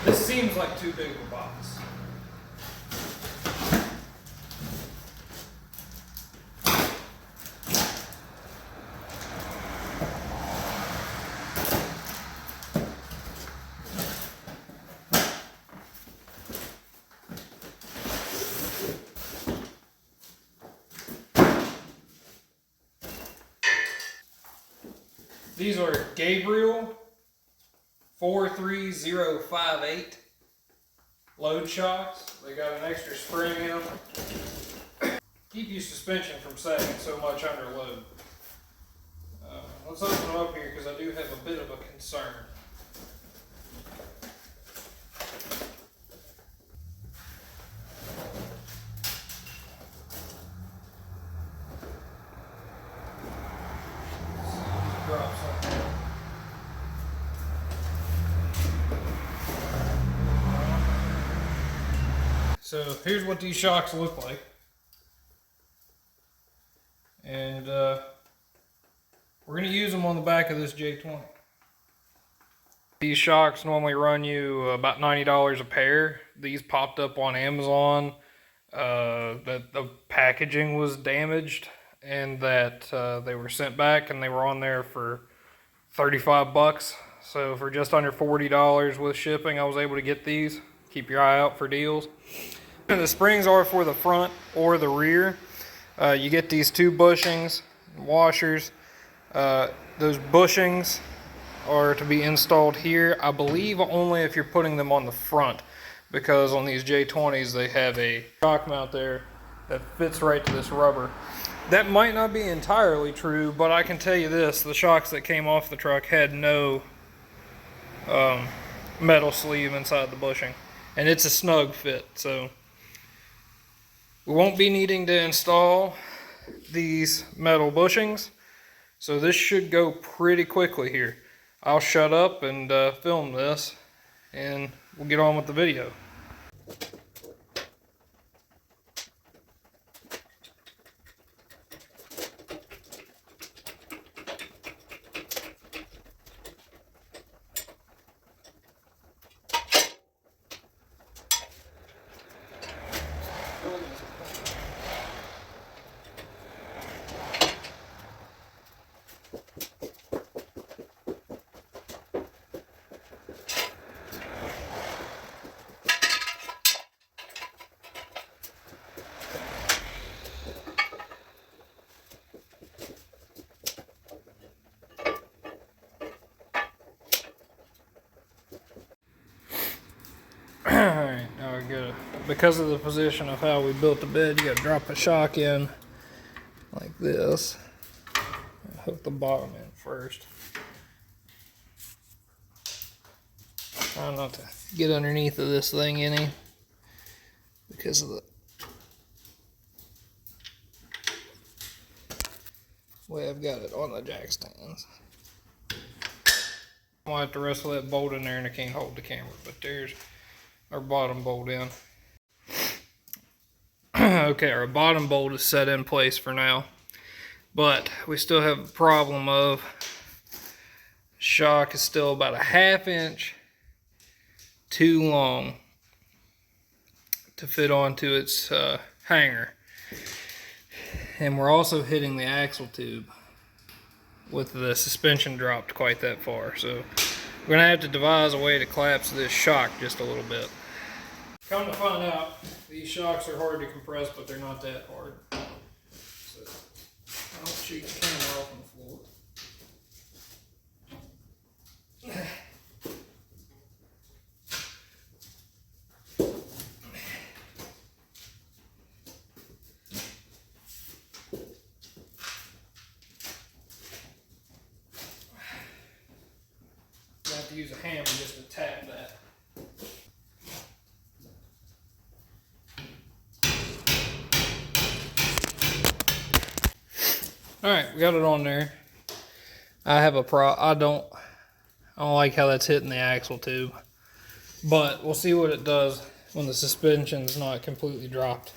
This seems like too big of a box. These are Gabriel 43058 load shocks. They got an extra spring in them. Keep your suspension from sagging so much under load. Let's open them up here because I do have a bit of a concern. Drop something. So here's what these shocks look like. And we're going to use them on the back of this J20. These shocks normally run you about $90 a pair. These popped up on Amazon that the packaging was damaged and that they were sent back, and they were on there for 35 bucks. So for just under $40 with shipping, I was able to get these. Keep your eye out for deals. And the springs are for the front or the rear. You get these two bushings, washers. Those bushings are to be installed here, I believe only if you're putting them on the front, because on these J20s they have a shock mount there that fits right to this rubber. That might not be entirely true, but I can tell you this, the shocks that came off the truck had no metal sleeve inside the bushing, and it's a snug fit, so we won't be needing to install these metal bushings, so this should go pretty quickly here. I'll shut up and film this, and we'll get on with the video. Alright, now we gotta, because of the position of how we built the bed, you gotta drop a shock in like this. Hook the bottom in first. Try not to get underneath of this thing any, because of the way I've got it on the jack stands. I'll have to wrestle that bolt in there and I can't hold the camera, but there's our bottom bolt in. Okay, our bottom bolt is set in place for now, but we still have a problem of shock is still about a ½ inch too long to fit onto its hanger, and we're also hitting the axle tube with the suspension dropped quite that far, so we're gonna have to devise a way to collapse this shock just a little bit. Come to find out, these shocks are hard to compress, but they're not that hard. So I don't shoot the camera off on the floor. You have to use a hammer just to tap that. Alright, we got it on there. I have a I don't like how that's hitting the axle tube, but we'll see what it does when the suspension's not completely dropped.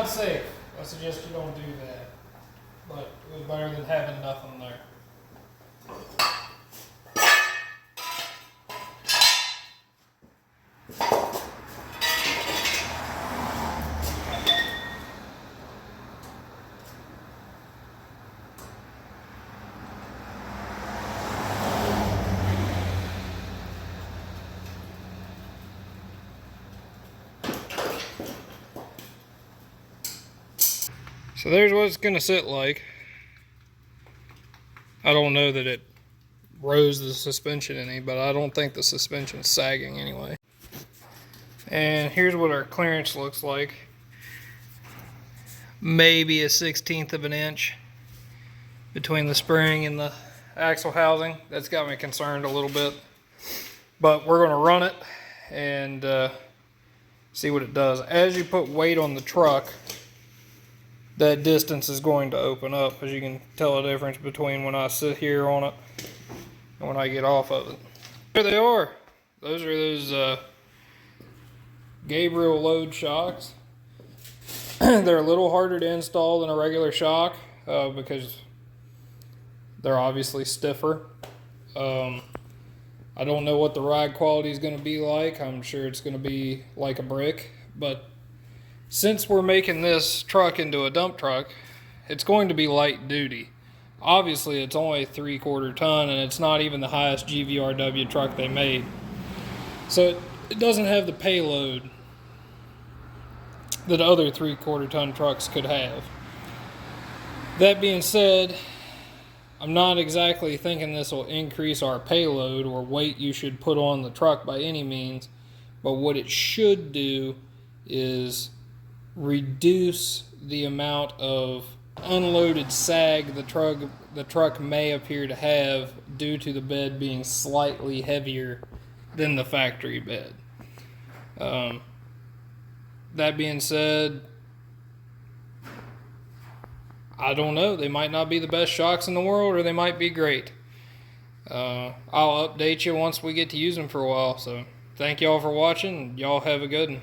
not safe. I suggest you don't do that. But it was better than having nothing there. So there's what it's gonna sit like. I don't know that it rose the suspension any, but I don't think the suspension's sagging anyway. And here's what our clearance looks like. Maybe a 1/16 of an inch between the spring and the axle housing. That's got me concerned a little bit. But we're gonna run it and see what it does. As you put weight on the truck, that distance is going to open up, as you can tell the difference between when I sit here on it and when I get off of it. There they are. Those are those Gabriel load shocks. They're a little harder to install than a regular shock because they're obviously stiffer. I don't know what the ride quality is going to be like. I'm sure it's going to be like a brick, but since we're making this truck into a dump truck, it's going to be light duty. Obviously, it's only 3/4 ton, and it's not even the highest GVRW truck they made. So it doesn't have the payload that other 3/4 ton trucks could have. That being said, I'm not exactly thinking this will increase our payload or weight you should put on the truck by any means, but what it should do is reduce the amount of unloaded sag the truck may appear to have due to the bed being slightly heavier than the factory bed. That being said, I don't know. They might not be the best shocks in the world, or they might be great. I'll update you once we get to use them for a while. So thank y'all for watching. Y'all have a good one.